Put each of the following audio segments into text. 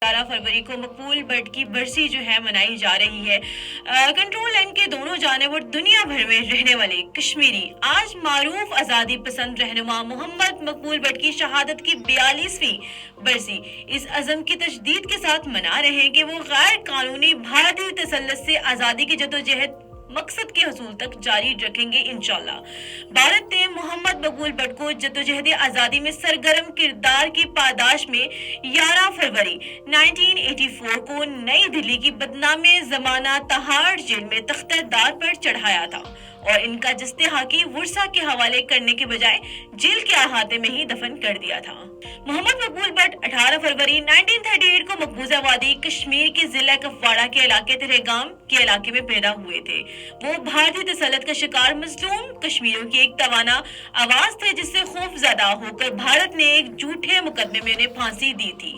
11 फरवरी को मकबूल भट्ट की बरसी जो है मनाई जा रही है। कंट्रोल लाइन के दोनों जानिब और दुनिया भर में रहने वाले कश्मीरी आज मारूफ आज़ादी पसंद रहनुमा मोहम्मद मकबूल भट्ट की शहादत की 42वीं बरसी इस अज़म की तजदीद के साथ मना रहे हैं कि वो गैर कानूनी भारतीय तसल्लुत से आज़ादी की जदोजहद मकसद के हसूल तक जारी रखेंगे इंशाल्लाह। भारत ने मोहम्मद मकबूल भट्ट को जद्दोजहद आज़ादी में सरगर्म किरदार की पादाश में 11 फरवरी 1984 को नई दिल्ली की बदनामे ज़माना तहाड़ जेल में तख्तेदार पर चढ़ाया था और इनका जस्ते-हाकी वर्सा के हवाले करने के बजाय जेल के अहाते में ही दफन कर दिया था। मोहम्मद मकबूल भट्ट 18 फरवरी 1938 को मकबूजा वादी कश्मीर के जिला कुपवाड़ा के इलाके तहरेगाम के इलाके में पैदा हुए थे। वो भारतीय तसल्लुत का शिकार मजलूम कश्मीरियों की एक तवाना आवाज थे जिससे खौफजदा होकर भारत ने एक झूठे मुकदमे में उन्हें फांसी दी थी।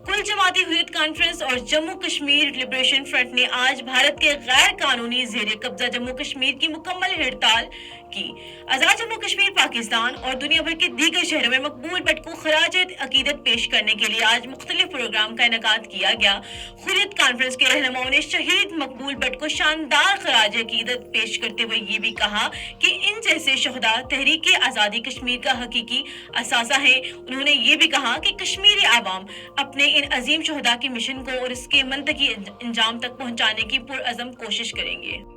कुल जमाती हुर्रियत कॉन्फ्रेंस और जम्मू कश्मीर लिबरेशन फ्रंट ने आज भारत के गैर कानूनी जेर कब्जा जम्मू कश्मीर की मुकम्मल हड़ताल की। आजाद जम्मू कश्मीर पाकिस्तान और दुनिया भर के दीगर शहरों में मकबूल भट्ट को खराज अकीदत पेश करने के लिए आज मुख्तलिफ प्रोग्राम का इनेकाद किया गया। हुर्रियत कॉन्फ्रेंस के रहनुमाओं ने शहीद मकबूल भट्ट को शानदार खराज अकीदत पेश करते हुए ये भी कहा कि इन जैसे शहदा तहरीक आज़ादी कश्मीर का हकीकी असासा है। उन्होंने ये भी कहा कि कश्मीरी आवाम अपने इन अजीम शहदा के मिशन को और इसके मंतकी अंजाम तक पहुंचाने की पुरअज़म कोशिश करेंगे।